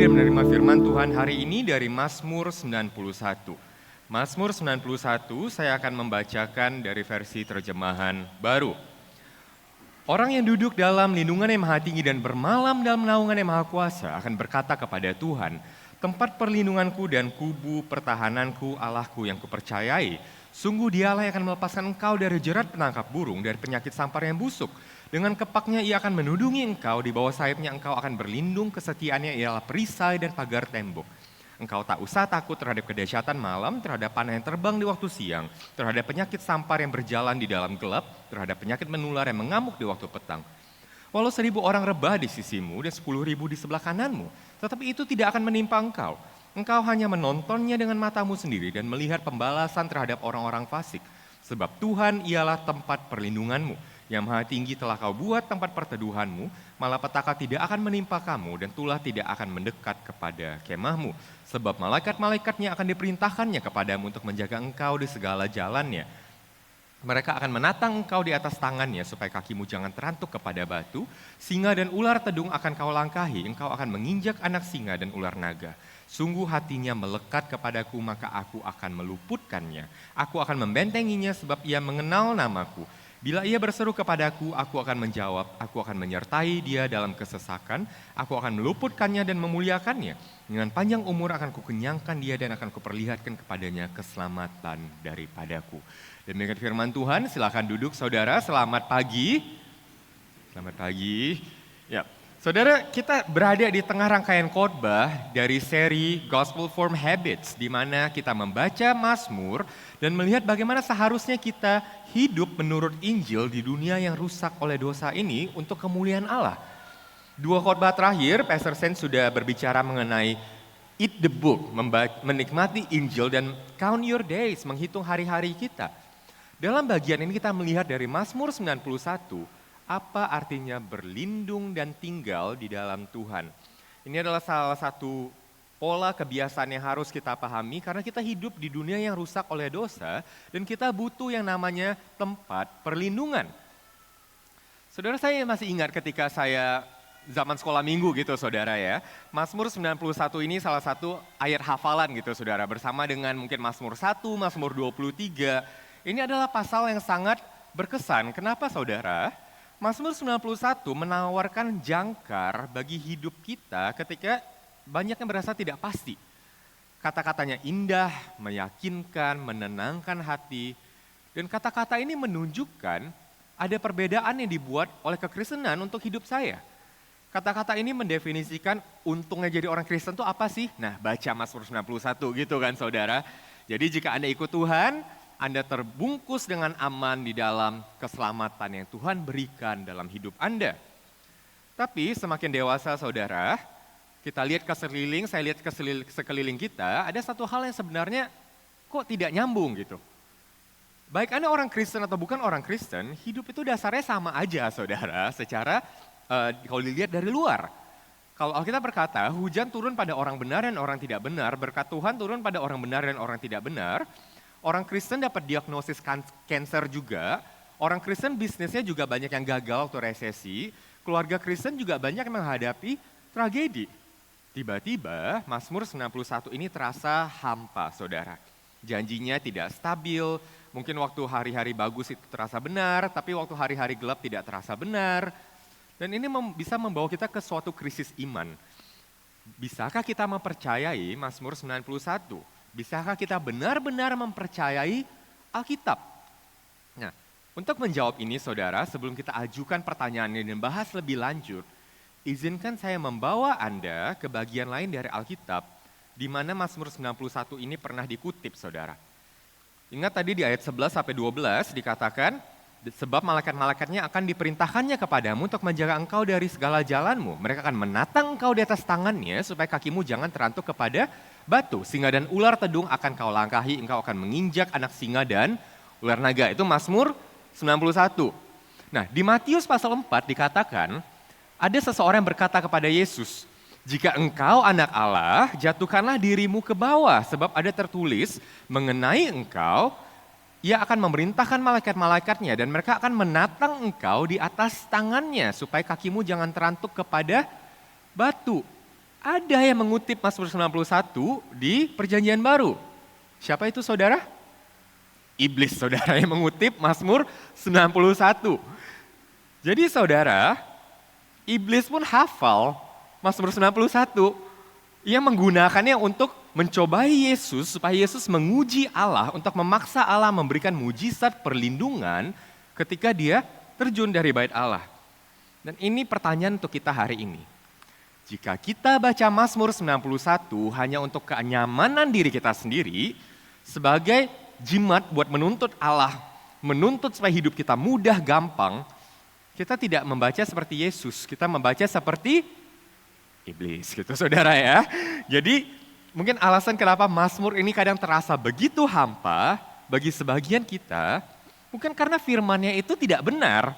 dan menerima firman Tuhan hari ini dari Mazmur 91. Mazmur 91 saya akan membacakan dari versi terjemahan baru. Orang yang duduk dalam lindungan yang maha tinggi dan bermalam dalam naungan yang maha kuasa akan berkata kepada Tuhan, tempat perlindunganku dan kubu pertahananku, Allahku yang kupercayai. Sungguh dialah yang akan melepaskan engkau dari jerat penangkap burung, dari penyakit sampar yang busuk. Dengan kepaknya ia akan menudungi engkau, di bawah sayapnya engkau akan berlindung, kesetiaannya ialah perisai dan pagar tembok. Engkau tak usah takut terhadap kedahsyatan malam, terhadap panah yang terbang di waktu siang, terhadap penyakit sampar yang berjalan di dalam gelap, terhadap penyakit menular yang mengamuk di waktu petang. Walau 1.000 orang rebah di sisimu dan 10.000 di sebelah kananmu, tetapi itu tidak akan menimpa engkau. Engkau hanya menontonnya dengan matamu sendiri dan melihat pembalasan terhadap orang-orang fasik. Sebab Tuhan ialah tempat perlindunganmu. Yang maha tinggi telah kau buat tempat perteduhanmu, malapetaka tidak akan menimpa kamu dan tulah tidak akan mendekat kepada kemahmu. Sebab malaikat-malaikatnya akan diperintahkannya kepadamu untuk menjaga engkau di segala jalannya. Mereka akan menatang engkau di atas tangannya supaya kakimu jangan terantuk kepada batu. Singa dan ular tedung akan kau langkahi, engkau akan menginjak anak singa dan ular naga. Sungguh hatinya melekat kepadaku, maka aku akan meluputkannya. Aku akan membentenginya sebab ia mengenal namaku. Bila ia berseru kepadaku, aku akan menjawab, aku akan menyertai dia dalam kesesakan, aku akan meluputkannya dan memuliakannya. Dengan panjang umur akan kukenyangkan dia dan akan kuperlihatkan kepadanya keselamatan daripadaku. Demikian firman Tuhan, silakan duduk saudara, selamat pagi. Selamat pagi. Ya, saudara, kita berada di tengah rangkaian khotbah dari seri Gospel Form Habits, di mana kita membaca Mazmur dan melihat bagaimana seharusnya kita hidup menurut Injil di dunia yang rusak oleh dosa ini untuk kemuliaan Allah. 2 khotbah terakhir, Pastor Sen sudah berbicara mengenai eat the book, menikmati Injil dan count your days, menghitung hari-hari kita. Dalam bagian ini kita melihat dari Mazmur 91, apa artinya berlindung dan tinggal di dalam Tuhan. Ini adalah salah satu pola kebiasaan yang harus kita pahami karena kita hidup di dunia yang rusak oleh dosa dan kita butuh yang namanya tempat perlindungan. Saudara, saya masih ingat ketika saya zaman sekolah minggu gitu saudara ya. Mazmur 91 ini salah satu ayat hafalan gitu saudara, bersama dengan mungkin Mazmur 1, Mazmur 23. Ini adalah pasal yang sangat berkesan. Kenapa saudara? Mazmur 91 menawarkan jangkar bagi hidup kita ketika banyak yang berasa tidak pasti. Kata-katanya indah, meyakinkan, menenangkan hati. Dan kata-kata ini menunjukkan ada perbedaan yang dibuat oleh kekristenan untuk hidup saya. Kata-kata ini mendefinisikan untungnya jadi orang Kristen itu apa sih? Nah, baca Mazmur 91 gitu kan saudara. Jadi jika Anda ikut Tuhan, Anda terbungkus dengan aman di dalam keselamatan yang Tuhan berikan dalam hidup Anda. Tapi semakin dewasa saudara, kita lihat ke sekeliling, saya lihat ke sekeliling kita, ada satu hal yang sebenarnya kok tidak nyambung gitu. Baik Anda orang Kristen atau bukan orang Kristen, hidup itu dasarnya sama aja saudara, secara kalau dilihat dari luar. Kalau Alkitab berkata, hujan turun pada orang benar dan orang tidak benar, berkat Tuhan turun pada orang benar dan orang tidak benar. Orang Kristen dapat diagnosis kanker juga, orang Kristen bisnisnya juga banyak yang gagal waktu resesi, keluarga Kristen juga banyak yang menghadapi tragedi. Tiba-tiba Mazmur 91 ini terasa hampa saudara. Janjinya tidak stabil, mungkin waktu hari-hari bagus itu terasa benar, tapi waktu hari-hari gelap tidak terasa benar. Dan ini bisa membawa kita ke suatu krisis iman. Bisakah kita mempercayai Mazmur 91? Bisakah kita benar-benar mempercayai Alkitab? Nah, untuk menjawab ini saudara, sebelum kita ajukan pertanyaan ini dan bahas lebih lanjut, izinkan saya membawa Anda ke bagian lain dari Alkitab, di mana Mazmur 91 ini pernah dikutip saudara. Ingat tadi di ayat 11-12 dikatakan, sebab malaikat-malaikatnya akan diperintahkannya kepadamu untuk menjaga engkau dari segala jalanmu. Mereka akan menatang engkau di atas tangannya supaya kakimu jangan terantuk kepada batu. Singa dan ular tedung akan kau langkahi, engkau akan menginjak anak singa dan ular naga. Itu Mazmur 91. Nah, di Matius pasal 4 dikatakan, ada seseorang yang berkata kepada Yesus, jika engkau anak Allah, jatuhkanlah dirimu ke bawah, sebab ada tertulis mengenai engkau, ia akan memerintahkan malaikat-malaikatnya dan mereka akan menatang engkau di atas tangannya supaya kakimu jangan terantuk kepada batu. Ada yang mengutip Mazmur 91 di Perjanjian Baru. Siapa itu saudara? Iblis saudara yang mengutip Mazmur 91. Jadi saudara, iblis pun hafal Mazmur 91. Ia menggunakannya untuk mencobai Yesus supaya Yesus menguji Allah untuk memaksa Allah memberikan mujizat perlindungan ketika dia terjun dari bait Allah. Dan ini pertanyaan untuk kita hari ini. Jika kita baca Mazmur 91 hanya untuk kenyamanan diri kita sendiri, sebagai jimat buat menuntut Allah, menuntut supaya hidup kita mudah, gampang, kita tidak membaca seperti Yesus, kita membaca seperti iblis gitu saudara ya. Jadi mungkin alasan kenapa Mazmur ini kadang terasa begitu hampa bagi sebagian kita, bukan karena firman-Nya itu tidak benar,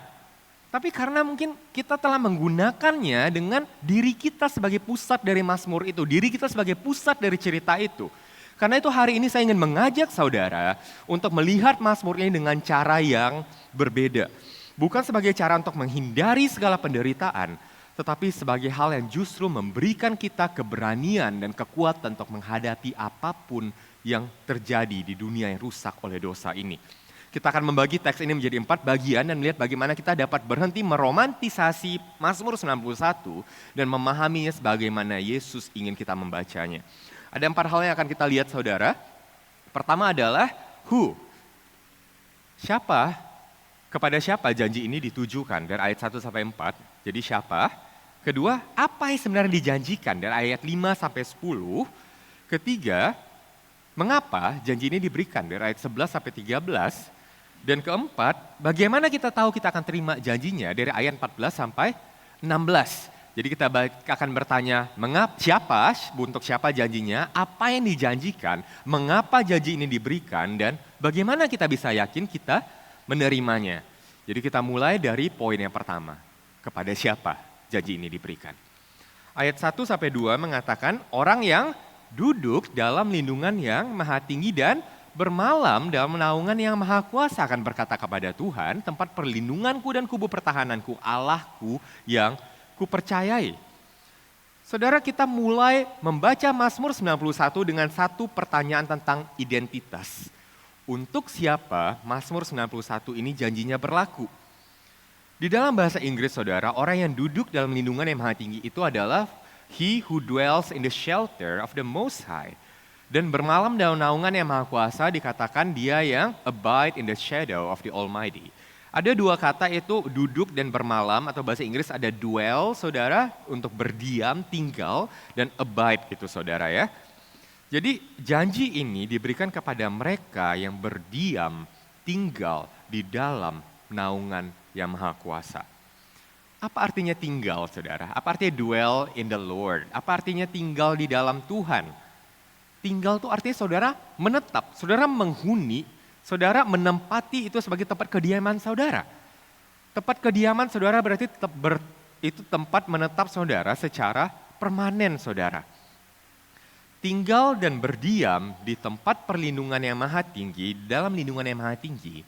tapi karena mungkin kita telah menggunakannya dengan diri kita sebagai pusat dari Mazmur itu, diri kita sebagai pusat dari cerita itu. Karena itu hari ini saya ingin mengajak saudara untuk melihat Mazmur ini dengan cara yang berbeda. Bukan sebagai cara untuk menghindari segala penderitaan, tetapi sebagai hal yang justru memberikan kita keberanian dan kekuatan untuk menghadapi apapun yang terjadi di dunia yang rusak oleh dosa ini. Kita akan membagi teks ini menjadi 4 bagian dan melihat bagaimana kita dapat berhenti meromantisasi Mazmur 91 dan memahaminya sebagaimana Yesus ingin kita membacanya. Ada 4 hal yang akan kita lihat saudara. Pertama adalah who. Siapa? Kepada siapa janji ini ditujukan dari ayat 1 sampai 4. Jadi siapa? Kedua, apa yang sebenarnya dijanjikan dari ayat 5 sampai 10. Ketiga, mengapa janji ini diberikan dari ayat 11 sampai 13. Dan keempat, bagaimana kita tahu kita akan terima janjinya dari ayat 14 sampai 16. Jadi kita akan bertanya, untuk siapa janjinya, apa yang dijanjikan, mengapa janji ini diberikan, dan bagaimana kita bisa yakin kita menerimanya. Jadi kita mulai dari poin yang pertama, kepada siapa janji ini diberikan. Ayat 1 sampai 2 mengatakan, orang yang duduk dalam lindungan yang maha tinggi dan bermalam dalam naungan yang maha kuasa akan berkata kepada Tuhan, tempat perlindunganku dan kubu pertahananku, Allahku yang kupercayai. Saudara, kita mulai membaca Mazmur 91 dengan satu pertanyaan tentang identitas. Untuk siapa Mazmur 91 ini janjinya berlaku? Di dalam bahasa Inggris saudara, orang yang duduk dalam lindungan yang maha tinggi itu adalah he who dwells in the shelter of the Most High. Dan bermalam dalam naungan yang maha kuasa dikatakan dia yang abide in the shadow of the Almighty. Ada 2 kata itu duduk dan bermalam, atau bahasa Inggris ada dwell saudara untuk berdiam, tinggal, dan abide gitu saudara ya. Jadi janji ini diberikan kepada mereka yang berdiam, tinggal di dalam naungan yang maha kuasa. Apa artinya tinggal saudara? Apa artinya dwell in the Lord? Apa artinya tinggal di dalam Tuhan? Tinggal itu artinya saudara menetap, saudara menghuni, saudara menempati itu sebagai tempat kediaman saudara. Tempat kediaman saudara berarti itu tempat menetap saudara secara permanen saudara. Tinggal dan berdiam di tempat perlindungan yang maha tinggi, dalam lindungan yang maha tinggi,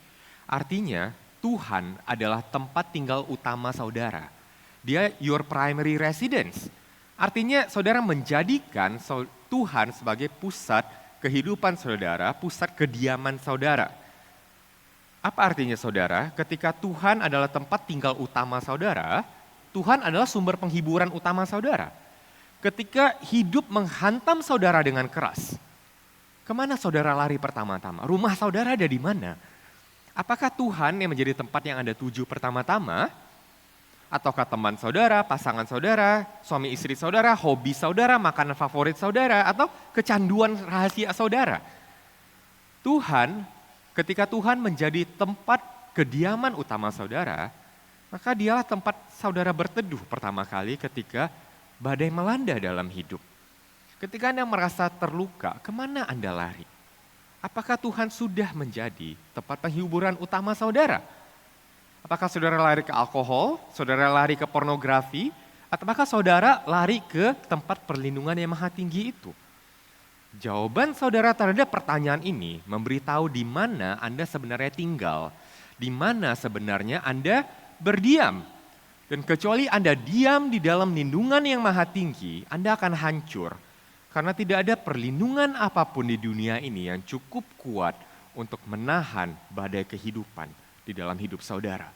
artinya Tuhan adalah tempat tinggal utama saudara. Dia your primary residence. Artinya saudara menjadikan Tuhan sebagai pusat kehidupan saudara, pusat kediaman saudara. Apa artinya saudara? Ketika Tuhan adalah tempat tinggal utama saudara, Tuhan adalah sumber penghiburan utama saudara. Ketika hidup menghantam saudara dengan keras, kemana saudara lari pertama-tama? Rumah saudara ada di mana? Apakah Tuhan yang menjadi tempat yang Anda tuju pertama-tama? Ataukah teman saudara, pasangan saudara, suami istri saudara, hobi saudara, makanan favorit saudara, atau kecanduan rahasia saudara? Tuhan, ketika Tuhan menjadi tempat kediaman utama saudara, maka dialah tempat saudara berteduh pertama kali ketika badai melanda dalam hidup. Ketika Anda merasa terluka, kemana Anda lari? Apakah Tuhan sudah menjadi tempat penghiburan utama saudara? Apakah saudara lari ke alkohol, saudara lari ke pornografi, ataukah saudara lari ke tempat perlindungan yang maha tinggi itu? Jawaban saudara terhadap pertanyaan ini memberitahu di mana Anda sebenarnya tinggal, di mana sebenarnya Anda berdiam. Dan kecuali Anda diam di dalam lindungan yang maha tinggi, Anda akan hancur. Karena tidak ada perlindungan apapun di dunia ini yang cukup kuat untuk menahan badai kehidupan di dalam hidup saudara.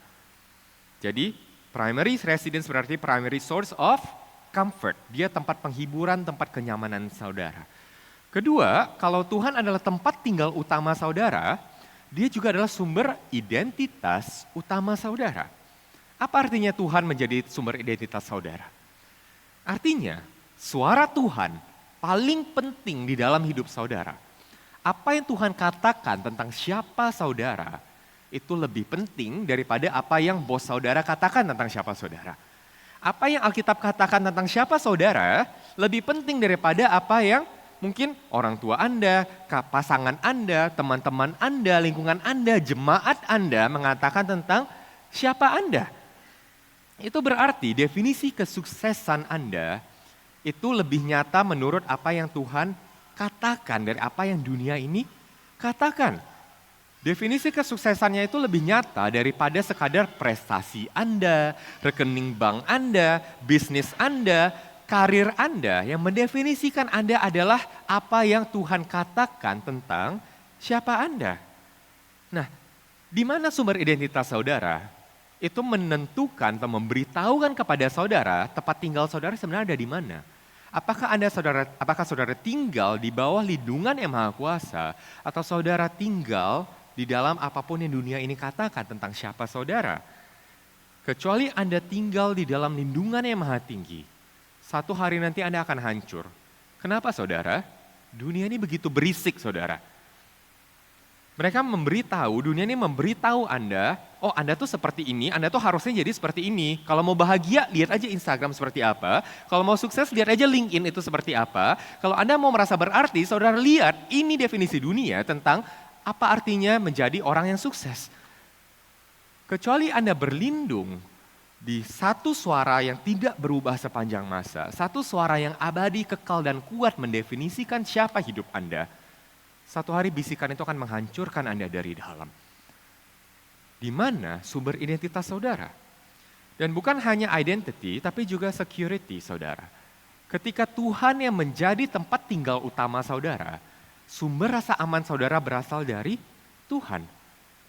Jadi, primary residence berarti primary source of comfort. Dia tempat penghiburan, tempat kenyamanan saudara. Kedua, kalau Tuhan adalah tempat tinggal utama saudara, dia juga adalah sumber identitas utama saudara. Apa artinya Tuhan menjadi sumber identitas saudara? Artinya, suara Tuhan paling penting di dalam hidup saudara. Apa yang Tuhan katakan tentang siapa saudara, itu lebih penting daripada apa yang bos saudara katakan tentang siapa saudara. Apa yang Alkitab katakan tentang siapa saudara, lebih penting daripada apa yang mungkin orang tua Anda, pasangan Anda, teman-teman Anda, lingkungan Anda, jemaat Anda mengatakan tentang siapa Anda. Itu berarti definisi kesuksesan Anda itu lebih nyata menurut apa yang Tuhan katakan dari apa yang dunia ini katakan. Definisi kesuksesannya itu lebih nyata daripada sekadar prestasi Anda, rekening bank Anda, bisnis Anda, karir Anda. Yang mendefinisikan Anda adalah apa yang Tuhan katakan tentang siapa Anda. Nah, di mana sumber identitas saudara? Itu menentukan atau memberitahukan kepada saudara tempat tinggal saudara sebenarnya ada di mana. Apakah saudara tinggal di bawah lindungan yang maha kuasa atau saudara tinggal di dalam apapun yang dunia ini katakan tentang siapa saudara. Kecuali Anda tinggal di dalam lindungan yang maha tinggi, satu hari nanti Anda akan hancur. Kenapa saudara? Dunia ini begitu berisik saudara. Mereka dunia ini memberitahu Anda, oh Anda tuh seperti ini, Anda tuh harusnya jadi seperti ini. Kalau mau bahagia, lihat aja Instagram seperti apa. Kalau mau sukses, lihat aja LinkedIn itu seperti apa. Kalau Anda mau merasa berarti, saudara lihat ini definisi dunia tentang apa artinya menjadi orang yang sukses. Kecuali Anda berlindung di satu suara yang tidak berubah sepanjang masa, satu suara yang abadi, kekal dan kuat mendefinisikan siapa hidup Anda. Satu hari bisikan itu akan menghancurkan Anda dari dalam. Di mana sumber identitas saudara? Dan bukan hanya identity, tapi juga security saudara. Ketika Tuhan yang menjadi tempat tinggal utama saudara, sumber rasa aman saudara berasal dari Tuhan.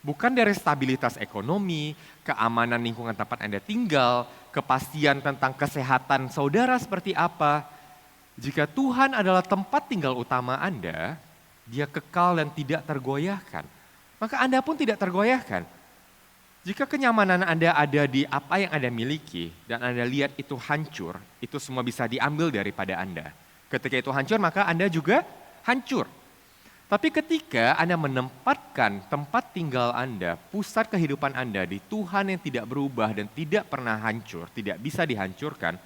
Bukan dari stabilitas ekonomi, keamanan lingkungan tempat Anda tinggal, kepastian tentang kesehatan saudara seperti apa. Jika Tuhan adalah tempat tinggal utama Anda, Dia kekal dan tidak tergoyahkan. Maka Anda pun tidak tergoyahkan. Jika kenyamanan Anda ada di apa yang Anda miliki dan Anda lihat itu hancur, itu semua bisa diambil daripada Anda. Ketika itu hancur, maka Anda juga hancur. Tapi ketika Anda menempatkan tempat tinggal Anda, pusat kehidupan Anda di Tuhan yang tidak berubah dan tidak pernah hancur, tidak bisa dihancurkan,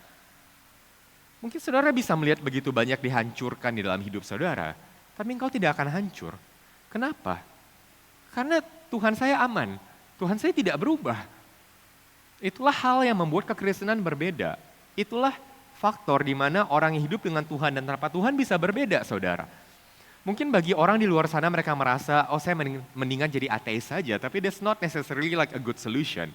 mungkin saudara bisa melihat begitu banyak dihancurkan di dalam hidup saudara, tapi engkau tidak akan hancur. Kenapa? Karena Tuhan saya aman, Tuhan saya tidak berubah. Itulah hal yang membuat kekristenan berbeda. Itulah faktor di mana orang yang hidup dengan Tuhan dan tanpa Tuhan bisa berbeda, saudara. Mungkin bagi orang di luar sana mereka merasa, oh saya mendingan jadi ateis saja, tapi that's not necessarily like a good solution.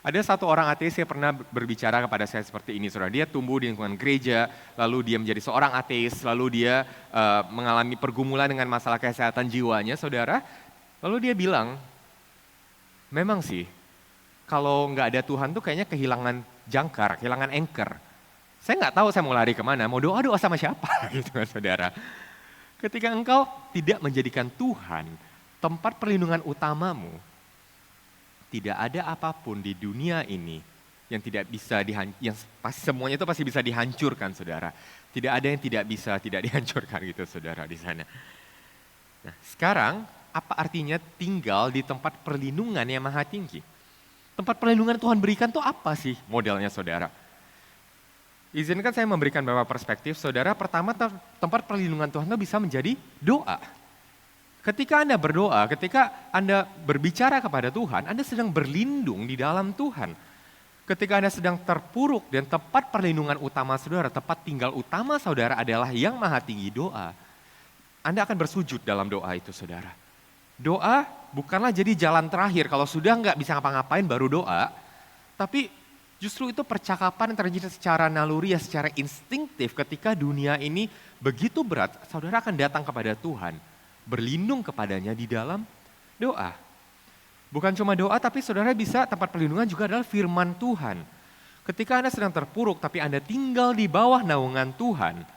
Ada satu orang ateis yang pernah berbicara kepada saya seperti ini, saudara. Dia tumbuh di lingkungan gereja, lalu dia menjadi seorang ateis, lalu dia mengalami pergumulan dengan masalah kesehatan jiwanya, saudara. Lalu dia bilang, memang sih, kalau nggak ada Tuhan tuh kayaknya kehilangan jangkar, kehilangan anchor. Saya nggak tahu saya mau lari kemana, mau doa sama siapa gitu kan saudara. Ketika engkau tidak menjadikan Tuhan tempat perlindungan utamamu, tidak ada apapun di dunia ini yang tidak bisa semuanya itu pasti bisa dihancurkan, saudara. Tidak ada yang tidak bisa tidak dihancurkan gitu, saudara di sana. Nah, sekarang apa artinya tinggal di tempat perlindungan yang maha tinggi? Tempat perlindungan Tuhan berikan tuh apa sih modelnya, saudara? Izinkan saya memberikan beberapa perspektif, saudara. Pertama, tempat perlindungan Tuhan itu bisa menjadi doa. Ketika Anda berdoa, ketika Anda berbicara kepada Tuhan, Anda sedang berlindung di dalam Tuhan. Ketika Anda sedang terpuruk dan tempat perlindungan utama saudara, tempat tinggal utama saudara adalah yang maha tinggi, doa. Anda akan bersujud dalam doa itu, saudara. Doa bukanlah jadi jalan terakhir, kalau sudah nggak bisa ngapa-ngapain baru doa, tapi Justru itu percakapan yang terjadi secara naluri, secara instinktif ketika dunia ini begitu berat, saudara akan datang kepada Tuhan, berlindung kepadanya di dalam doa. Bukan cuma doa, tapi saudara bisa tempat perlindungan juga adalah firman Tuhan. Ketika Anda sedang terpuruk, tapi Anda tinggal di bawah naungan Tuhan,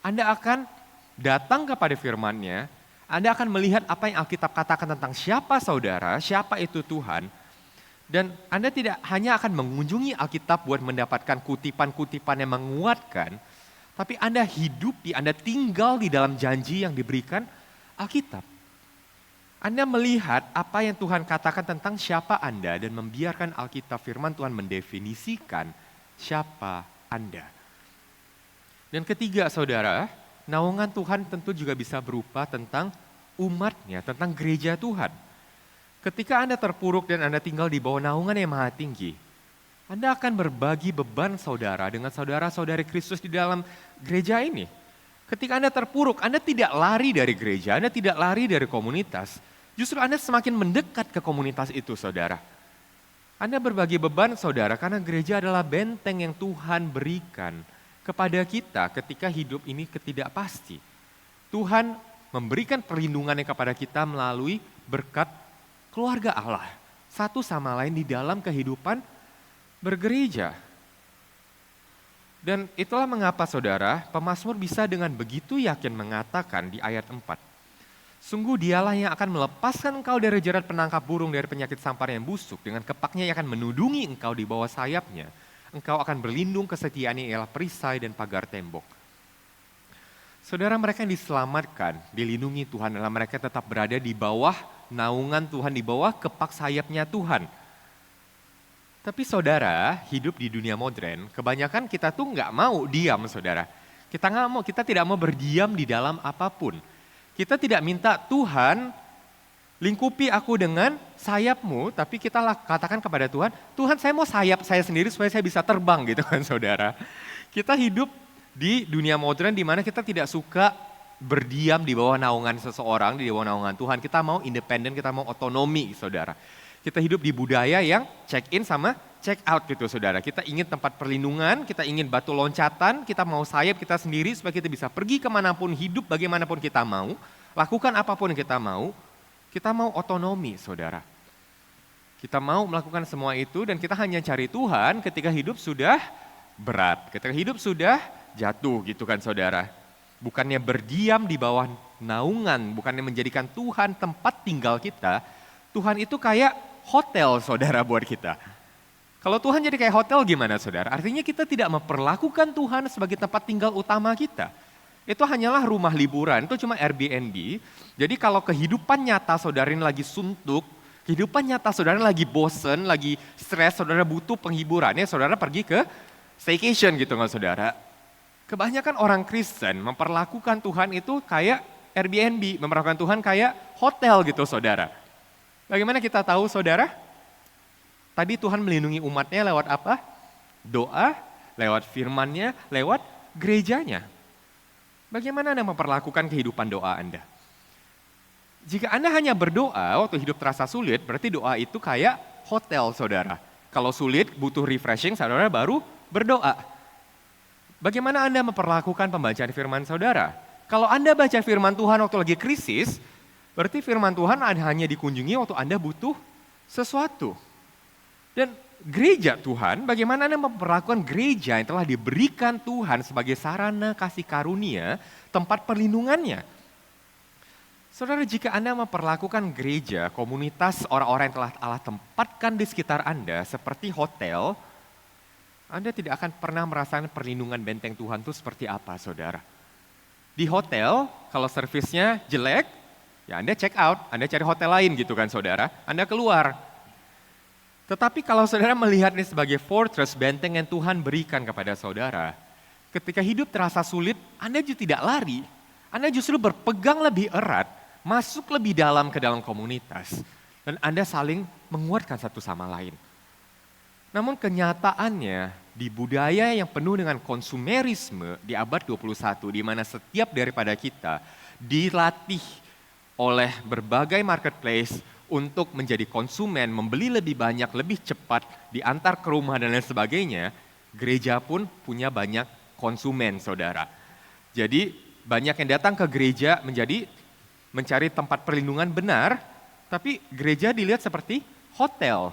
Anda akan datang kepada firman-Nya, Anda akan melihat apa yang Alkitab katakan tentang siapa saudara, siapa itu Tuhan, dan Anda tidak hanya akan mengunjungi Alkitab buat mendapatkan kutipan-kutipan yang menguatkan, tapi Anda hidup Anda tinggal di dalam janji yang diberikan Alkitab. Anda melihat apa yang Tuhan katakan tentang siapa Anda dan membiarkan Alkitab firman Tuhan mendefinisikan siapa Anda. Dan ketiga saudara, naungan Tuhan tentu juga bisa berupa tentang umatnya, tentang gereja Tuhan. Ketika Anda terpuruk dan Anda tinggal di bawah naungan yang maha tinggi, Anda akan berbagi beban saudara dengan saudara-saudari Kristus di dalam gereja ini. Ketika Anda terpuruk, Anda tidak lari dari gereja, Anda tidak lari dari komunitas. Justru Anda semakin mendekat ke komunitas itu, saudara. Anda berbagi beban, saudara, karena gereja adalah benteng yang Tuhan berikan kepada kita ketika hidup ini ketidakpasti. Tuhan memberikan perlindungannya kepada kita melalui berkat keluarga Allah. Satu sama lain di dalam kehidupan bergereja. Dan itulah mengapa saudara, pemazmur bisa dengan begitu yakin mengatakan di ayat 4. Sungguh dialah yang akan melepaskan engkau dari jerat penangkap burung, dari penyakit sampar yang busuk. Dengan kepaknya yang akan menudungi engkau di bawah sayapnya. Engkau akan berlindung, kesetiaannya ialah perisai dan pagar tembok. Saudara, mereka yang diselamatkan, dilindungi Tuhan adalah mereka tetap berada di bawah naungan Tuhan, di bawah kepak sayapnya Tuhan. Tapi saudara, hidup di dunia modern, kebanyakan kita tuh nggak mau diam, saudara. Kita tidak mau berdiam di dalam apapun. Kita tidak minta Tuhan lingkupi aku dengan sayapmu, tapi kita katakan kepada Tuhan, Tuhan saya mau sayap saya sendiri supaya saya bisa terbang gitu kan saudara. Kita hidup di dunia modern di mana kita tidak suka berdiam di bawah naungan seseorang, di bawah naungan Tuhan. Kita mau independen, kita mau otonomi saudara. Kita hidup di budaya yang check in sama check out gitu saudara. Kita ingin tempat perlindungan, kita ingin batu loncatan, kita mau sayap kita sendiri supaya kita bisa pergi kemanapun, hidup bagaimanapun kita mau, lakukan apapun yang kita mau otonomi saudara. Kita mau melakukan semua itu dan kita hanya cari Tuhan ketika hidup sudah berat, ketika hidup sudah jatuh gitu kan saudara. Bukannya berdiam di bawah naungan, bukannya menjadikan Tuhan tempat tinggal kita, Tuhan itu kayak hotel saudara buat kita. Kalau Tuhan jadi kayak hotel gimana saudara? Artinya kita tidak memperlakukan Tuhan sebagai tempat tinggal utama kita. Itu hanyalah rumah liburan, itu cuma Airbnb. Jadi kalau kehidupan nyata saudara ini lagi suntuk, kehidupan nyata saudara lagi bosen, lagi stres, saudara butuh penghiburannya, saudara pergi ke staycation gitu kan saudara. Kebanyakan orang Kristen memperlakukan Tuhan itu kayak Airbnb, memperlakukan Tuhan kayak hotel gitu saudara. Bagaimana kita tahu saudara? Tadi Tuhan melindungi umatnya lewat apa? Doa, lewat firman-Nya, lewat gerejanya. Bagaimana Anda memperlakukan kehidupan doa Anda? Jika Anda hanya berdoa waktu hidup terasa sulit, berarti doa itu kayak hotel saudara. Kalau sulit, butuh refreshing, saudara baru berdoa. Bagaimana Anda memperlakukan pembacaan firman saudara? Kalau Anda baca firman Tuhan waktu lagi krisis, berarti firman Tuhan hanya dikunjungi waktu Anda butuh sesuatu. Dan gereja Tuhan, bagaimana Anda memperlakukan gereja yang telah diberikan Tuhan sebagai sarana kasih karunia, tempat perlindungannya. Saudara, jika Anda memperlakukan gereja, komunitas orang-orang yang telah Allah tempatkan di sekitar Anda seperti hotel, Anda tidak akan pernah merasakan perlindungan benteng Tuhan itu seperti apa saudara. Di hotel, kalau servisnya jelek, ya Anda check out, Anda cari hotel lain gitu kan saudara, Anda keluar. Tetapi kalau saudara melihat ini sebagai fortress, benteng yang Tuhan berikan kepada saudara, ketika hidup terasa sulit, Anda juga tidak lari, Anda justru berpegang lebih erat, masuk lebih dalam ke dalam komunitas, dan Anda saling menguatkan satu sama lain. Namun kenyataannya di budaya yang penuh dengan konsumerisme di abad 21, di mana setiap daripada kita dilatih oleh berbagai marketplace, untuk menjadi konsumen, membeli lebih banyak, lebih cepat, diantar ke rumah dan lain sebagainya, gereja pun punya banyak konsumen, saudara. Jadi banyak yang datang ke gereja mencari tempat perlindungan benar, tapi gereja dilihat seperti hotel.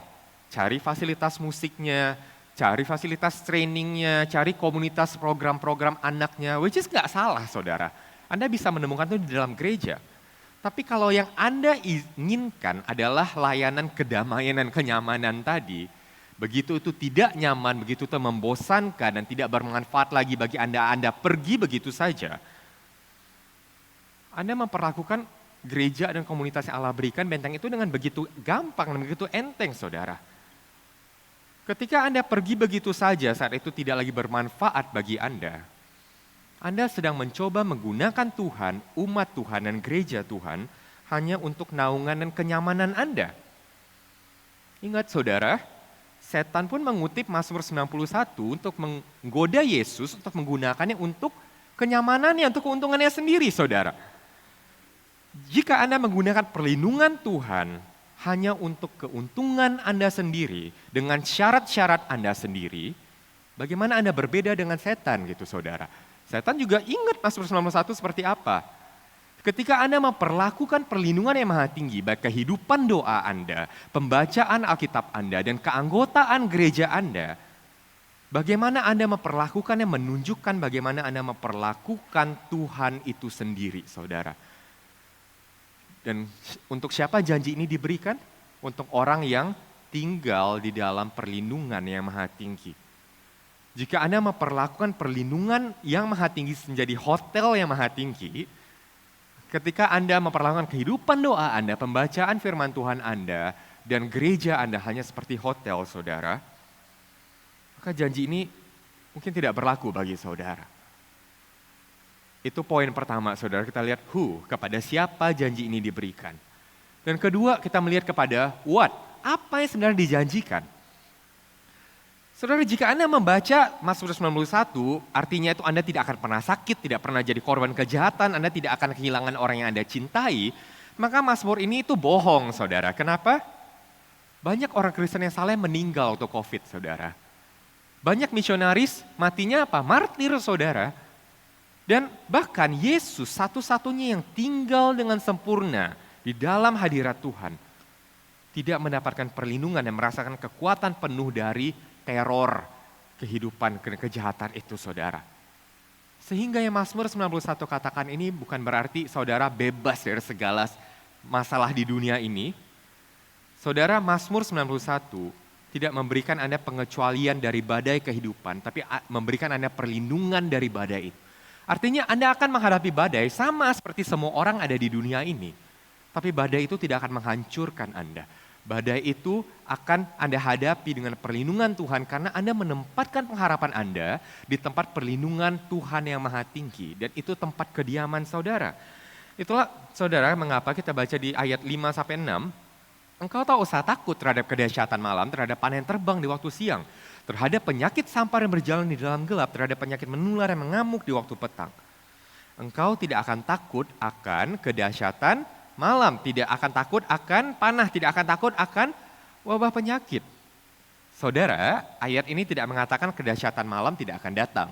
Cari fasilitas musiknya, cari fasilitas trainingnya, cari komunitas program-program anaknya, which is nggak salah, saudara. Anda bisa menemukan itu di dalam gereja. Tapi kalau yang Anda inginkan adalah layanan kedamaian dan kenyamanan tadi, begitu itu tidak nyaman, begitu itu membosankan dan tidak bermanfaat lagi bagi Anda pergi begitu saja. Anda memperlakukan gereja dan komunitas yang Allah berikan benteng itu dengan begitu gampang dan begitu enteng, saudara. Ketika Anda pergi begitu saja saat itu tidak lagi bermanfaat bagi Anda sedang mencoba menggunakan Tuhan, umat Tuhan dan gereja Tuhan hanya untuk naungan dan kenyamanan Anda. Ingat saudara, setan pun mengutip Mazmur 91 untuk menggoda Yesus untuk menggunakannya untuk kenyamanannya, untuk keuntungannya sendiri, saudara. Jika Anda menggunakan perlindungan Tuhan hanya untuk keuntungan Anda sendiri, dengan syarat-syarat Anda sendiri, bagaimana Anda berbeda dengan setan gitu, saudara? Setan juga ingat Mazmur 91 seperti apa. Ketika Anda memperlakukan perlindungan yang maha tinggi, baik kehidupan doa Anda, pembacaan Alkitab Anda, dan keanggotaan gereja Anda, bagaimana Anda memperlakukannya menunjukkan bagaimana Anda memperlakukan Tuhan itu sendiri, saudara. Dan untuk siapa janji ini diberikan? Untuk orang yang tinggal di dalam perlindungan yang maha tinggi. Jika Anda memperlakukan perlindungan yang maha tinggi menjadi hotel yang maha tinggi, ketika Anda memperlakukan kehidupan doa Anda, pembacaan firman Tuhan Anda, dan gereja Anda hanya seperti hotel, saudara, maka janji ini mungkin tidak berlaku bagi saudara. Itu poin pertama, saudara. Kita lihat kepada siapa janji ini diberikan. Dan kedua, kita melihat kepada what, apa yang sebenarnya dijanjikan. Saudara, jika Anda membaca Mazmur 91, artinya itu Anda tidak akan pernah sakit, tidak pernah jadi korban kejahatan, Anda tidak akan kehilangan orang yang Anda cintai, maka Mazmur ini itu bohong, saudara. Kenapa? Banyak orang Kristen yang saleh meninggal waktu COVID, saudara. Banyak misionaris matinya apa? Martir, saudara. Dan bahkan Yesus satu-satunya yang tinggal dengan sempurna di dalam hadirat Tuhan, tidak mendapatkan perlindungan dan merasakan kekuatan penuh dari teror kehidupan kejahatan itu, saudara. Sehingga yang Mazmur 91 katakan ini bukan berarti saudara bebas dari segala masalah di dunia ini. Saudara, Mazmur 91 tidak memberikan Anda pengecualian dari badai kehidupan, tapi memberikan Anda perlindungan dari badai itu. Artinya Anda akan menghadapi badai sama seperti semua orang ada di dunia ini. Tapi badai itu tidak akan menghancurkan Anda. Badai itu akan Anda hadapi dengan perlindungan Tuhan karena Anda menempatkan pengharapan Anda di tempat perlindungan Tuhan yang maha tinggi. Dan itu tempat kediaman saudara. Itulah saudara mengapa kita baca di ayat 5-6. Engkau tak usah takut terhadap kedahsyatan malam, terhadap panah yang terbang di waktu siang. Terhadap penyakit sampar yang berjalan di dalam gelap, terhadap penyakit menular yang mengamuk di waktu petang. Engkau tidak akan takut akan kedahsyatan malam, tidak akan takut akan panah, tidak akan takut akan wabah penyakit. Saudara, ayat ini tidak mengatakan kedahsyatan malam tidak akan datang.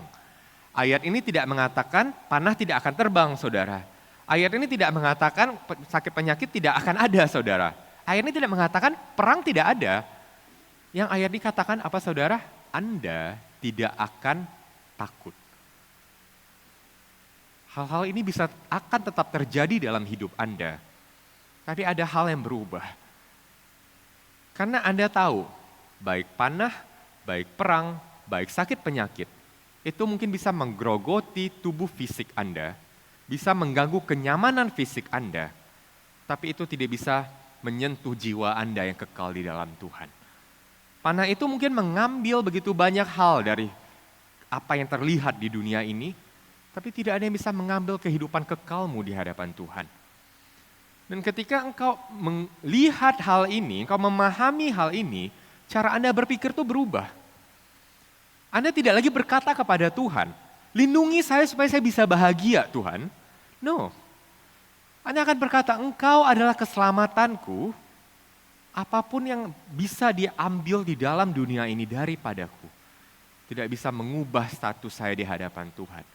Ayat ini tidak mengatakan panah tidak akan terbang, saudara. Ayat ini tidak mengatakan sakit penyakit tidak akan ada, saudara. Ayat ini tidak mengatakan perang tidak ada. Yang ayat dikatakan apa, saudara? Anda tidak akan takut. Hal-hal ini akan tetap terjadi dalam hidup Anda. Tapi ada hal yang berubah. Karena Anda tahu, baik panah, baik perang, baik sakit penyakit, itu mungkin bisa menggerogoti tubuh fisik Anda, bisa mengganggu kenyamanan fisik Anda, tapi itu tidak bisa menyentuh jiwa Anda yang kekal di dalam Tuhan. Panah itu mungkin mengambil begitu banyak hal dari apa yang terlihat di dunia ini, tapi tidak ada yang bisa mengambil kehidupan kekalmu di hadapan Tuhan. Dan ketika engkau melihat hal ini, engkau memahami hal ini, cara Anda berpikir itu berubah. Anda tidak lagi berkata kepada Tuhan, lindungi saya supaya saya bisa bahagia Tuhan. No. Anda akan berkata, engkau adalah keselamatanku, apapun yang bisa diambil di dalam dunia ini daripadaku, tidak bisa mengubah status saya di hadapan Tuhan.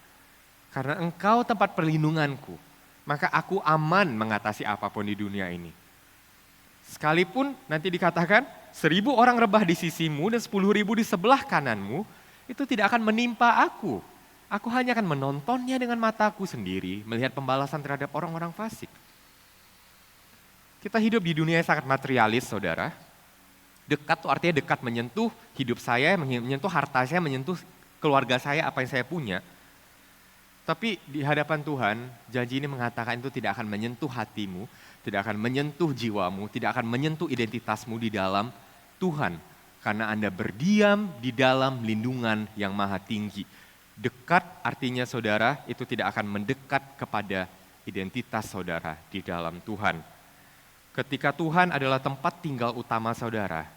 Karena Engkau tempat perlindunganku, maka aku aman mengatasi apapun di dunia ini. Sekalipun nanti dikatakan 1.000 orang rebah di sisimu dan 10.000 di sebelah kananmu, itu tidak akan menimpa aku. Aku hanya akan menontonnya dengan mataku sendiri, melihat pembalasan terhadap orang-orang fasik. Kita hidup di dunia yang sangat materialis, saudara. Dekat itu artinya dekat, menyentuh hidup saya, menyentuh harta saya, menyentuh keluarga saya, apa yang saya punya. Tapi di hadapan Tuhan, janji ini mengatakan itu tidak akan menyentuh hatimu, tidak akan menyentuh jiwamu, tidak akan menyentuh identitasmu di dalam Tuhan. Karena Anda berdiam di dalam lindungan yang maha tinggi. Dekat artinya saudara itu tidak akan mendekat kepada identitas saudara di dalam Tuhan. Ketika Tuhan adalah tempat tinggal utama saudara,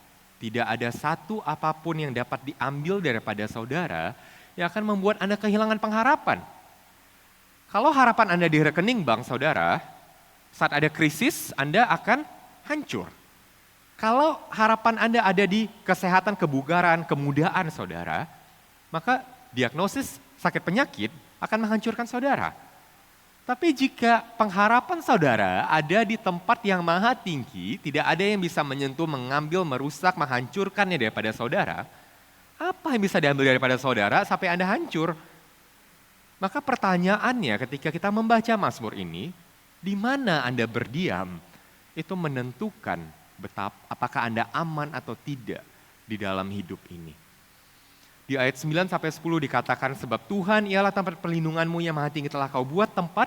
tidak ada satu apapun yang dapat diambil daripada saudara yang akan membuat Anda kehilangan pengharapan. Kalau harapan Anda di rekening bank saudara, saat ada krisis Anda akan hancur. Kalau harapan Anda ada di kesehatan, kebugaran, kemudaan saudara, maka diagnosis sakit penyakit akan menghancurkan saudara. Tapi jika pengharapan saudara ada di tempat yang maha tinggi, tidak ada yang bisa menyentuh, mengambil, merusak, menghancurkannya daripada saudara, apa yang bisa diambil daripada saudara sampai Anda hancur? Maka pertanyaannya ketika kita membaca Mazmur ini, di mana Anda berdiam, itu menentukan apakah Anda aman atau tidak di dalam hidup ini. Di ayat 9-10 dikatakan, sebab Tuhan ialah tempat perlindunganmu yang maha tinggi telah kau buat tempat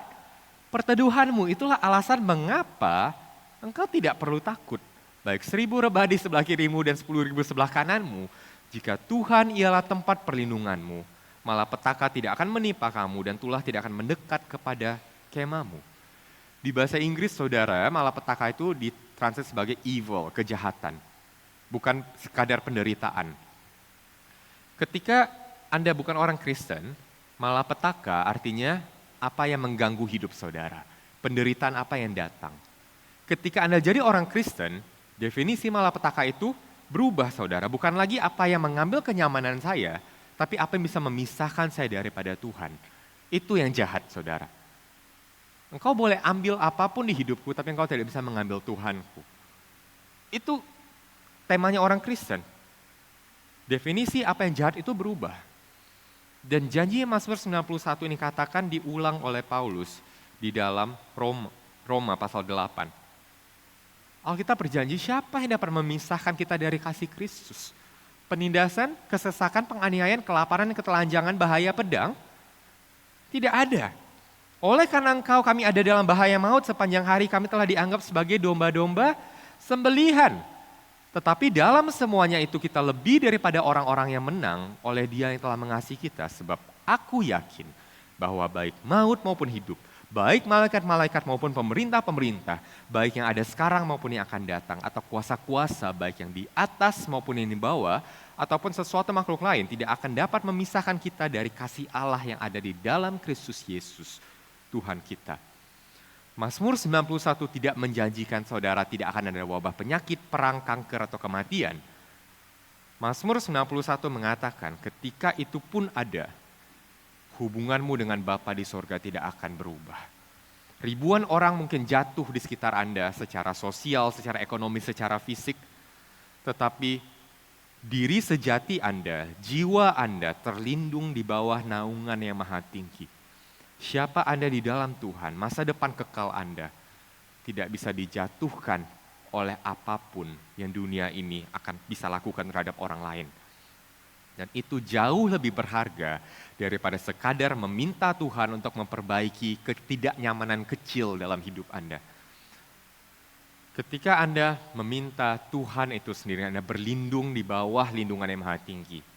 perteduhanmu. Itulah alasan mengapa engkau tidak perlu takut. Baik 1.000 rebah di sebelah kirimu dan 10.000 sebelah kananmu. Jika Tuhan ialah tempat perlindunganmu, malapetaka tidak akan menimpa kamu dan tulah tidak akan mendekat kepada kemahmu. Di bahasa Inggris saudara, malapetaka itu ditranslate sebagai evil, kejahatan. Bukan sekadar penderitaan. Ketika Anda bukan orang Kristen, malapetaka artinya apa yang mengganggu hidup saudara. Penderitaan apa yang datang. Ketika Anda jadi orang Kristen, definisi malapetaka itu berubah saudara. Bukan lagi apa yang mengambil kenyamanan saya, tapi apa yang bisa memisahkan saya daripada Tuhan. Itu yang jahat saudara. Engkau boleh ambil apapun di hidupku, tapi engkau tidak bisa mengambil Tuhanku. Itu temanya orang Kristen. Definisi apa yang jahat itu berubah. Dan janji Mazmur 91 ini katakan diulang oleh Paulus di dalam Roma pasal 8. Alkitab berjanji siapa yang dapat memisahkan kita dari kasih Kristus? Penindasan, kesesakan, penganiayaan, kelaparan, ketelanjangan, bahaya pedang? Tidak ada. Oleh karena engkau kami ada dalam bahaya maut, sepanjang hari kami telah dianggap sebagai domba-domba sembelihan. Tetapi dalam semuanya itu kita lebih daripada orang-orang yang menang oleh Dia yang telah mengasihi kita. Sebab aku yakin bahwa baik maut maupun hidup, baik malaikat-malaikat maupun pemerintah-pemerintah, baik yang ada sekarang maupun yang akan datang, atau kuasa-kuasa baik yang di atas maupun yang di bawah, ataupun sesuatu makhluk lain tidak akan dapat memisahkan kita dari kasih Allah yang ada di dalam Kristus Yesus, Tuhan kita. Mazmur 91 tidak menjanjikan saudara tidak akan ada wabah penyakit, perang, kanker, atau kematian. Mazmur 91 mengatakan ketika itu pun ada, hubunganmu dengan Bapa di sorga tidak akan berubah. Ribuan orang mungkin jatuh di sekitar Anda secara sosial, secara ekonomi, secara fisik. Tetapi diri sejati Anda, jiwa Anda terlindung di bawah naungan yang maha tinggi. Siapa Anda di dalam Tuhan, masa depan kekal Anda tidak bisa dijatuhkan oleh apapun yang dunia ini akan bisa lakukan terhadap orang lain. Dan itu jauh lebih berharga daripada sekadar meminta Tuhan untuk memperbaiki ketidaknyamanan kecil dalam hidup Anda. Ketika Anda meminta Tuhan itu sendiri, Anda berlindung di bawah lindungan yang maha tinggi.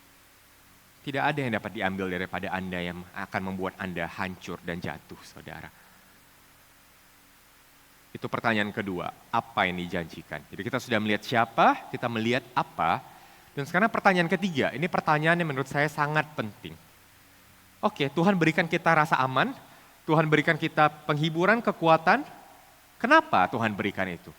Tidak ada yang dapat diambil daripada Anda yang akan membuat Anda hancur dan jatuh, saudara. Itu pertanyaan kedua, apa yang dijanjikan? Jadi kita sudah melihat siapa, kita melihat apa, dan sekarang pertanyaan ketiga, ini pertanyaan yang menurut saya sangat penting. Oke, Tuhan berikan kita rasa aman, Tuhan berikan kita penghiburan, kekuatan. Kenapa Tuhan berikan itu?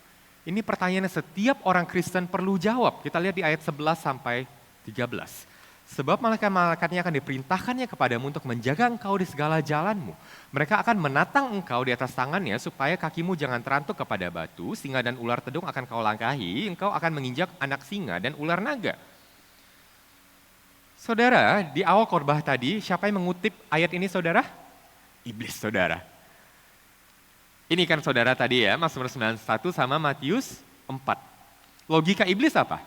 Ini pertanyaan yang setiap orang Kristen perlu jawab. Kita lihat di ayat 11 sampai 13. Sebab malaikat-malaikatnya akan diperintahkannya kepadamu untuk menjaga engkau di segala jalanmu. Mereka akan menatang engkau di atas tangannya supaya kakimu jangan terantuk kepada batu, singa dan ular tedung akan kau langkahi, engkau akan menginjak anak singa dan ular naga. Saudara, di awal khotbah tadi, siapa yang mengutip ayat ini saudara? Iblis saudara. Ini kan saudara tadi ya, Mazmur 91 sama Matius 4. Logika iblis apa?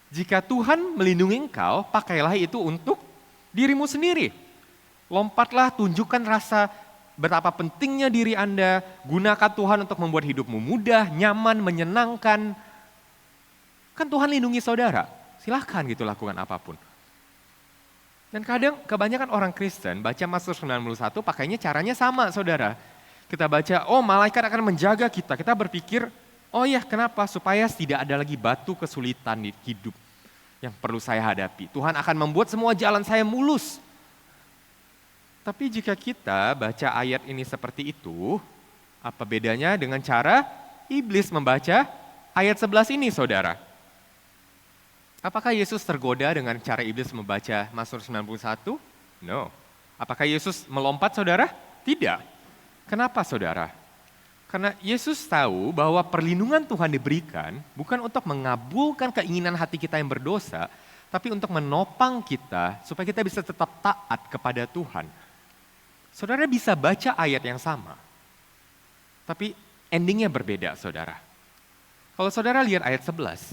Jika Tuhan melindungi engkau, pakailah itu untuk dirimu sendiri. Lompatlah, tunjukkan rasa betapa pentingnya diri Anda, gunakan Tuhan untuk membuat hidupmu mudah, nyaman, menyenangkan. Kan Tuhan lindungi saudara, silahkan gitu lakukan apapun. Dan kadang kebanyakan orang Kristen baca Mazmur 91 pakainya caranya sama saudara. Kita baca, oh malaikat akan menjaga kita. Kita berpikir, oh ya kenapa? Supaya tidak ada lagi batu kesulitan di hidup yang perlu saya hadapi. Tuhan akan membuat semua jalan saya mulus. Tapi jika kita baca ayat ini seperti itu, apa bedanya dengan cara iblis membaca ayat 11 ini saudara? Apakah Yesus tergoda dengan cara iblis membaca Mazmur 91? No. Apakah Yesus melompat saudara? Tidak. Kenapa saudara? Karena Yesus tahu bahwa perlindungan Tuhan diberikan bukan untuk mengabulkan keinginan hati kita yang berdosa, tapi untuk menopang kita supaya kita bisa tetap taat kepada Tuhan. Saudara bisa baca ayat yang sama, tapi endingnya berbeda saudara. Kalau saudara lihat ayat 11,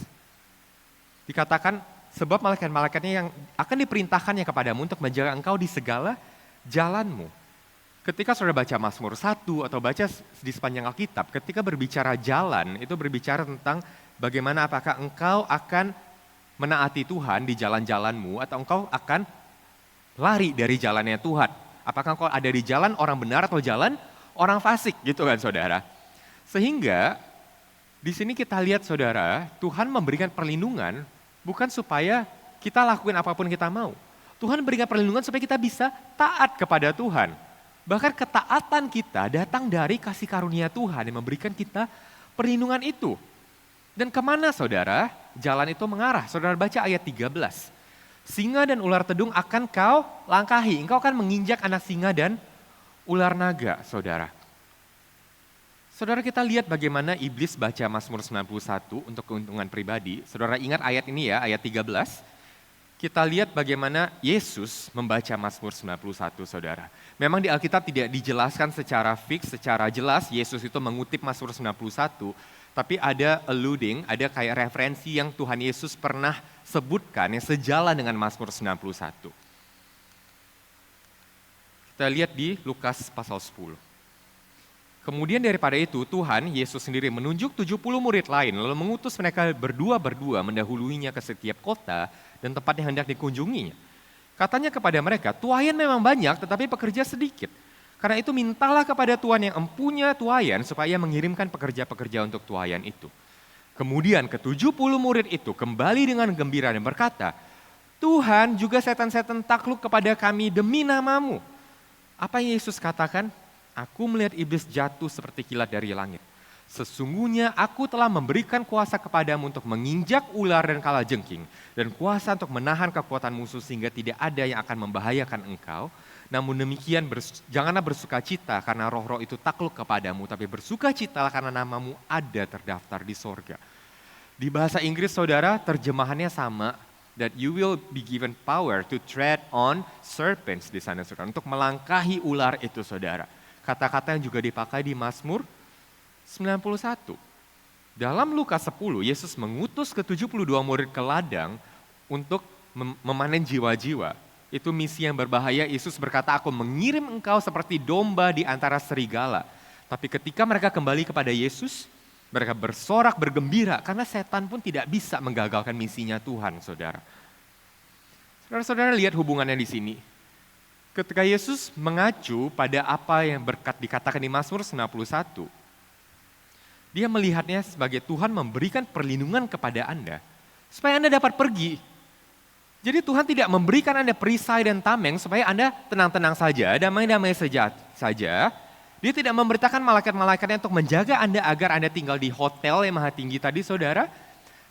dikatakan sebab malaikat-malaikatnya yang akan diperintahkannya kepadamu untuk menjaga engkau di segala jalanmu. Ketika saudara baca Mazmur 1 atau baca di sepanjang Alkitab, ketika berbicara jalan, itu berbicara tentang bagaimana apakah engkau akan menaati Tuhan di jalan-jalanmu atau engkau akan lari dari jalannya Tuhan. Apakah engkau ada di jalan orang benar atau jalan orang fasik gitu kan saudara. Sehingga di sini kita lihat saudara, Tuhan memberikan perlindungan bukan supaya kita lakuin apapun kita mau. Tuhan memberikan perlindungan supaya kita bisa taat kepada Tuhan. Bahkan ketaatan kita datang dari kasih karunia Tuhan yang memberikan kita perlindungan itu. Dan kemana saudara? Jalan itu mengarah. Saudara baca ayat 13. Singa dan ular tedung akan kau langkahi. Engkau akan menginjak anak singa dan ular naga, saudara. Saudara kita lihat bagaimana iblis baca Mazmur 91 untuk keuntungan pribadi. Saudara ingat ayat ini ya, ayat 13. Kita lihat bagaimana Yesus membaca Mazmur 91, saudara. Memang di Alkitab tidak dijelaskan secara fix, secara jelas Yesus itu mengutip Mazmur 91, tapi ada alluding, ada kayak referensi yang Tuhan Yesus pernah sebutkan yang sejalan dengan Mazmur 91. Kita lihat di Lukas pasal 10. Kemudian daripada itu Tuhan Yesus sendiri menunjuk 70 murid lain lalu mengutus mereka berdua-berdua mendahuluinya ke setiap kota dan tempat yang hendak dikunjunginya. Katanya kepada mereka, tuaian memang banyak tetapi pekerja sedikit. Karena itu mintalah kepada Tuhan yang empunya tuaian supaya mengirimkan pekerja-pekerja untuk tuaian itu. Kemudian ke-70 murid itu kembali dengan gembira dan berkata, Tuhan juga setan-setan takluk kepada kami demi namamu. Apa yang Yesus katakan? Aku melihat iblis jatuh seperti kilat dari langit. Sesungguhnya aku telah memberikan kuasa kepadamu untuk menginjak ular dan kalajengking. Dan kuasa untuk menahan kekuatan musuh sehingga tidak ada yang akan membahayakan engkau. Namun demikian janganlah bersukacita karena roh-roh itu takluk kepadamu. Tapi bersukacitalah karena namamu ada terdaftar di sorga. Di bahasa Inggris saudara terjemahannya sama. That you will be given power to tread on serpents di sana saudara. Untuk melangkahi ular itu saudara. Kata-kata yang juga dipakai di Mazmur 91. Dalam Lukas 10, Yesus mengutus ke-72 murid ke ladang untuk memanen jiwa-jiwa. Itu misi yang berbahaya. Yesus berkata, aku mengirim engkau seperti domba di antara serigala. Tapi ketika mereka kembali kepada Yesus, mereka bersorak, bergembira. Karena setan pun tidak bisa menggagalkan misinya Tuhan, saudara. Saudara-saudara lihat hubungannya di sini. Ketika Yesus mengacu pada apa yang berkat dikatakan di Mazmur 91, dia melihatnya sebagai Tuhan memberikan perlindungan kepada Anda, supaya Anda dapat pergi. Jadi Tuhan tidak memberikan Anda perisai dan tameng supaya Anda tenang-tenang saja, damai-damai saja. Di Dia tidak memberitakan malaikat-malaikatnya untuk menjaga Anda agar Anda tinggal di hotel yang maha tinggi tadi saudara.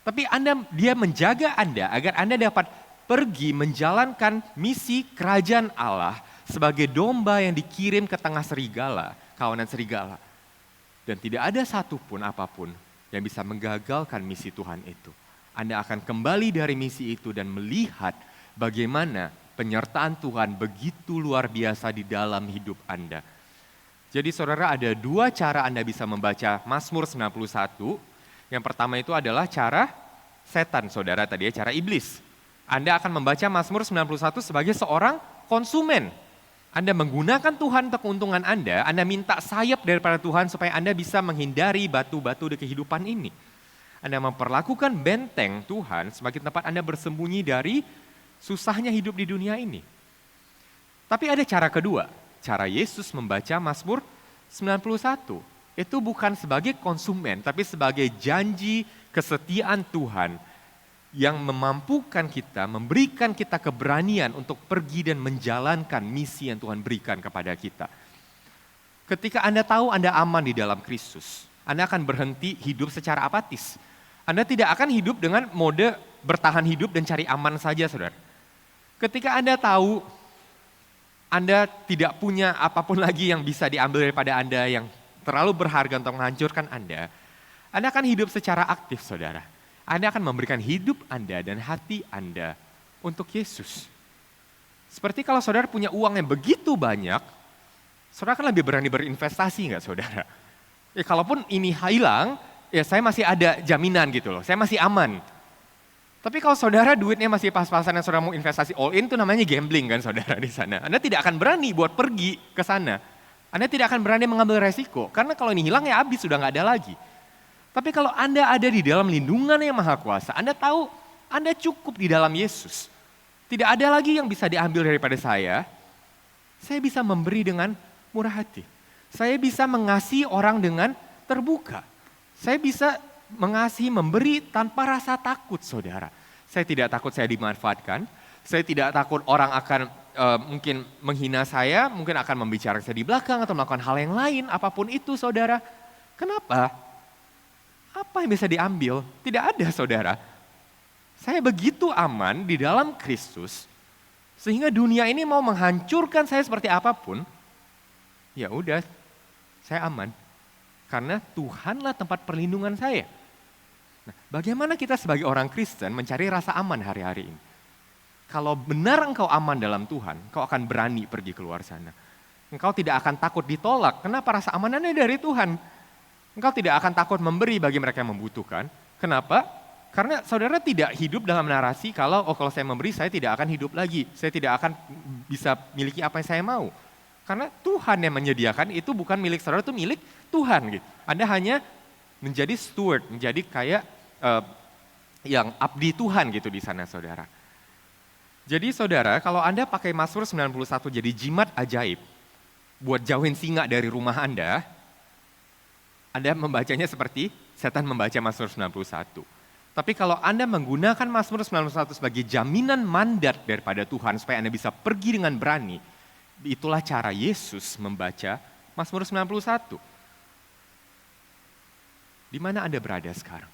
Tapi dia menjaga Anda agar Anda dapat pergi menjalankan misi kerajaan Allah sebagai domba yang dikirim ke tengah serigala, kawanan serigala. Dan tidak ada satupun apapun yang bisa menggagalkan misi Tuhan itu. Anda akan kembali dari misi itu dan melihat bagaimana penyertaan Tuhan begitu luar biasa di dalam hidup Anda. Jadi saudara, ada dua cara Anda bisa membaca Mazmur 91. Yang pertama itu adalah cara setan saudara tadi ya, cara iblis. Anda akan membaca Mazmur 91 sebagai seorang konsumen. Anda menggunakan Tuhan untuk keuntungan Anda minta sayap daripada Tuhan supaya Anda bisa menghindari batu-batu di kehidupan ini. Anda memperlakukan benteng Tuhan sebagai tempat Anda bersembunyi dari susahnya hidup di dunia ini. Tapi ada cara kedua, cara Yesus membaca Mazmur 91. Itu bukan sebagai konsumen, tapi sebagai janji kesetiaan Tuhan yang memampukan kita, memberikan kita keberanian untuk pergi dan menjalankan misi yang Tuhan berikan kepada kita. Ketika Anda tahu Anda aman di dalam Kristus, Anda akan berhenti hidup secara apatis. Anda tidak akan hidup dengan mode bertahan hidup dan cari aman saja, saudara. Ketika Anda tahu Anda tidak punya apapun lagi yang bisa diambil daripada Anda yang terlalu berharga untuk menghancurkan Anda akan hidup secara aktif, saudara. Anda akan memberikan hidup Anda dan hati Anda untuk Yesus. Seperti kalau saudara punya uang yang begitu banyak, saudara akan lebih berani berinvestasi nggak saudara? Ya kalaupun ini hilang, ya saya masih ada jaminan gitu loh, saya masih aman. Tapi kalau saudara duitnya masih pas-pasan dan saudara mau investasi all in, itu namanya gambling kan saudara di sana. Anda tidak akan berani buat pergi ke sana. Anda tidak akan berani mengambil resiko, karena kalau ini hilang ya habis, sudah nggak ada lagi. Tapi kalau Anda ada di dalam lindungan yang maha kuasa, Anda tahu Anda cukup di dalam Yesus. Tidak ada lagi yang bisa diambil daripada saya. Saya bisa memberi dengan murah hati. Saya bisa mengasihi orang dengan terbuka. Saya bisa mengasihi, memberi tanpa rasa takut, saudara. Saya tidak takut saya dimanfaatkan. Saya tidak takut orang akan mungkin menghina saya, mungkin akan membicarakan saya di belakang atau melakukan hal yang lain, apapun itu, saudara. Kenapa? Apa yang bisa diambil? Tidak ada, saudara. Saya begitu aman di dalam Kristus, sehingga dunia ini mau menghancurkan saya seperti apapun, ya udah, saya aman. Karena Tuhanlah tempat perlindungan saya. Nah, bagaimana kita sebagai orang Kristen mencari rasa aman hari-hari ini? Kalau benar engkau aman dalam Tuhan, engkau akan berani pergi keluar sana. Engkau tidak akan takut ditolak. Kenapa? Rasa amanannya dari Tuhan. Engkau tidak akan takut memberi bagi mereka yang membutuhkan. Kenapa? Karena saudara tidak hidup dalam narasi kalau saya memberi saya tidak akan hidup lagi. Saya tidak akan bisa miliki apa yang saya mau. Karena Tuhan yang menyediakan itu bukan milik saudara, itu milik Tuhan. Gitu. Anda hanya menjadi steward, menjadi kayak yang abdi Tuhan gitu di sana saudara. Jadi saudara, kalau Anda pakai Mazmur 91 jadi jimat ajaib buat jauhin singa dari rumah Anda membacanya seperti setan membaca Mazmur 91. Tapi kalau Anda menggunakan Mazmur 91 sebagai jaminan mandat daripada Tuhan supaya Anda bisa pergi dengan berani, itulah cara Yesus membaca Mazmur 91. Di mana Anda berada sekarang?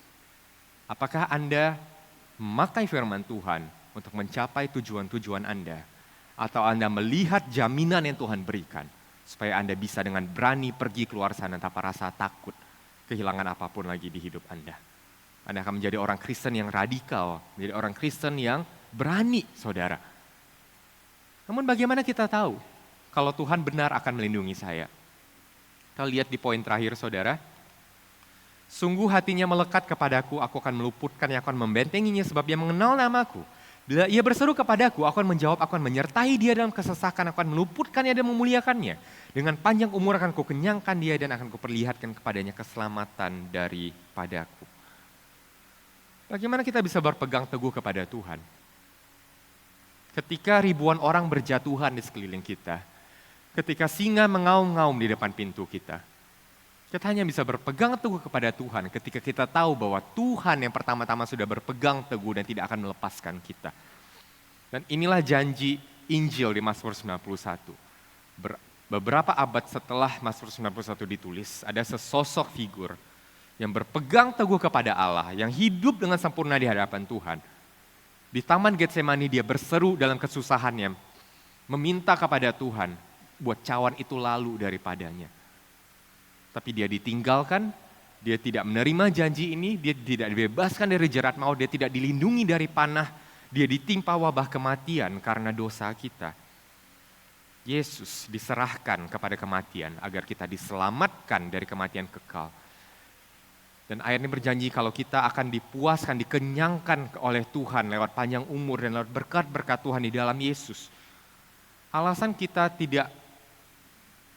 Apakah Anda memakai firman Tuhan untuk mencapai tujuan-tujuan Anda? Atau Anda melihat jaminan yang Tuhan berikan? Supaya Anda bisa dengan berani pergi keluar sana tanpa rasa takut kehilangan apapun lagi di hidup Anda. Anda akan menjadi orang Kristen yang radikal, menjadi orang Kristen yang berani, saudara. Namun bagaimana kita tahu kalau Tuhan benar akan melindungi saya? Kita lihat di poin terakhir, saudara. Sungguh hatinya melekat kepadaku, aku akan meluputkannya, aku akan membentenginya sebab dia mengenal namaku. Bila ia berseru kepadaku, aku akan menjawab, aku akan menyertai dia dalam kesesakan, aku akan meluputkannya dan memuliakannya. Dengan panjang umur akan kukenyangkan dia dan akan kuperlihatkan kepadanya keselamatan daripadaku. Bagaimana kita bisa berpegang teguh kepada Tuhan? Ketika ribuan orang berjatuhan di sekeliling kita, ketika singa mengaum-ngaum di depan pintu kita hanya bisa berpegang teguh kepada Tuhan ketika kita tahu bahwa Tuhan yang pertama-tama sudah berpegang teguh dan tidak akan melepaskan kita. Dan inilah janji Injil di Mazmur 91. beberapa abad setelah Mazmur 91 ditulis, ada sesosok figur yang berpegang teguh kepada Allah, yang hidup dengan sempurna di hadapan Tuhan. Di Taman Getsemani dia berseru dalam kesusahannya, meminta kepada Tuhan buat cawan itu lalu daripadanya. Tapi dia ditinggalkan, dia tidak menerima janji ini, dia tidak dibebaskan dari jerat maut, dia tidak dilindungi dari panah, dia ditimpa wabah kematian karena dosa kita. Yesus diserahkan kepada kematian agar kita diselamatkan dari kematian kekal. Dan ayat ini berjanji kalau kita akan dipuaskan, dikenyangkan oleh Tuhan lewat panjang umur dan lewat berkat-berkat Tuhan di dalam Yesus. Alasan kita tidak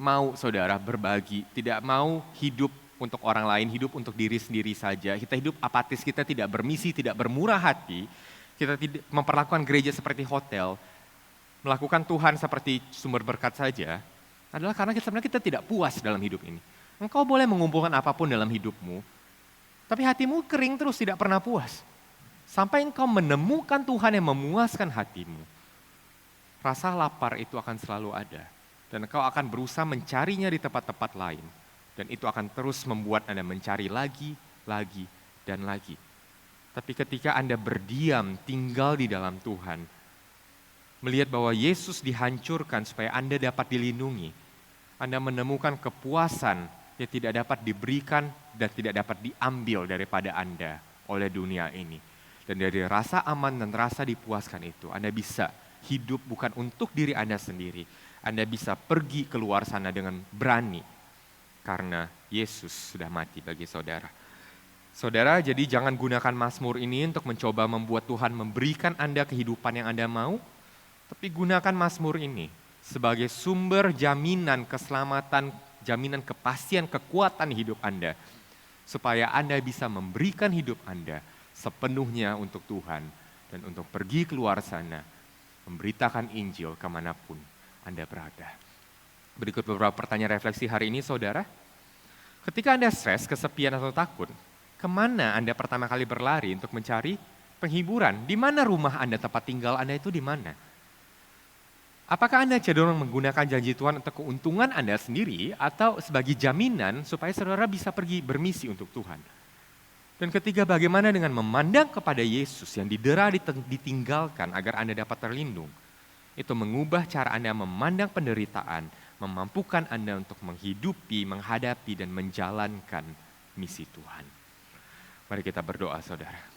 mau, saudara, berbagi, tidak mau hidup untuk orang lain, hidup untuk diri sendiri saja. Kita hidup apatis, kita tidak bermisi, tidak bermurah hati. Kita tidak memperlakukan gereja seperti hotel, melakukan Tuhan seperti sumber berkat saja, adalah karena sebenarnya kita tidak puas dalam hidup ini. Engkau boleh mengumpulkan apapun dalam hidupmu, tapi hatimu kering terus, tidak pernah puas. Sampai engkau menemukan Tuhan yang memuaskan hatimu, rasa lapar itu akan selalu ada. Dan engkau akan berusaha mencarinya di tempat-tempat lain. Dan itu akan terus membuat Anda mencari lagi, dan lagi. Tapi ketika Anda berdiam, tinggal di dalam Tuhan, melihat bahwa Yesus dihancurkan supaya Anda dapat dilindungi, Anda menemukan kepuasan yang tidak dapat diberikan dan tidak dapat diambil daripada Anda oleh dunia ini. Dan dari rasa aman dan rasa dipuaskan itu, Anda bisa hidup bukan untuk diri Anda sendiri. Anda bisa pergi keluar sana dengan berani, karena Yesus sudah mati bagi saudara. Saudara, jadi jangan gunakan Mazmur ini untuk mencoba membuat Tuhan memberikan Anda kehidupan yang Anda mau, tapi gunakan Mazmur ini sebagai sumber jaminan keselamatan, jaminan kepastian, kekuatan hidup Anda, supaya Anda bisa memberikan hidup Anda sepenuhnya untuk Tuhan, dan untuk pergi keluar sana, memberitakan Injil kemanapun Anda berada. Berikut beberapa pertanyaan refleksi hari ini, saudara. Ketika Anda stres, kesepian atau takut, kemana Anda pertama kali berlari untuk mencari penghiburan? Di mana rumah Anda, tempat tinggal Anda itu di mana? Apakah Anda cenderung menggunakan janji Tuhan untuk keuntungan Anda sendiri atau sebagai jaminan supaya saudara bisa pergi bermisi untuk Tuhan? Dan ketiga, bagaimana dengan memandang kepada Yesus yang didera, ditinggalkan agar Anda dapat terlindung? Itu mengubah cara Anda memandang penderitaan, memampukan Anda untuk menghidupi, menghadapi, dan menjalankan misi Tuhan. Mari kita berdoa, saudara.